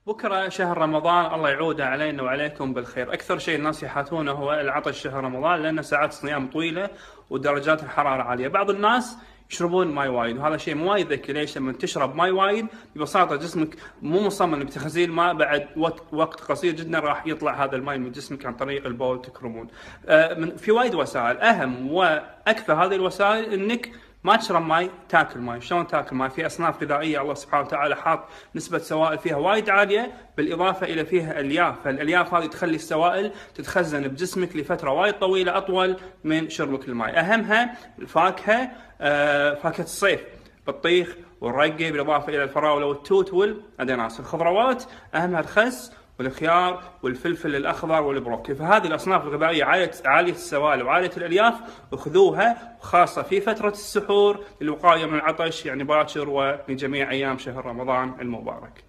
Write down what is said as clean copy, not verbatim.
بكرة شهر رمضان، الله يعوده علينا وعليكم بالخير. أكثر شيء الناس يحاتونه هو العطش شهر رمضان، لأن ساعات الصيام طويلة ودرجات الحرارة عالية. بعض الناس يشربون ماي وايد، وهذا شيء مو وايد ذكي. ليش؟ لما تشرب ماي وايد ببساطة جسمك مو مصمم بتخزين ماء، بعد وقت قصير جدا راح يطلع هذا الماء من جسمك عن طريق البول، تكرمون. في وايد وسائل، أهم وأكثر هذه الوسائل إنك ما تشرب ماي، تاكل ماي. شلون تاكل ماي؟ في اصناف غذائيه الله سبحانه وتعالى حاط نسبه سوائل فيها وايد عاليه، بالاضافه الى فيها الياف، فالالياف هذه تخلي السوائل تتخزن بجسمك لفتره وايد طويله، اطول من شربك للماي. اهمها الفاكهه، فاكهه الصيف، بطيخ والرقه، بالاضافه الى الفراوله والتوت والاناناس. الخضروات اهمها الخس والخيار والفلفل الاخضر والبروكلي. فهذه الاصناف الغذائيه عاليه السوائل وعاليه الالياف، وخذوها خاصه في فتره السحور للوقايه من العطش، يعني باكر ولجميع ايام شهر رمضان المبارك.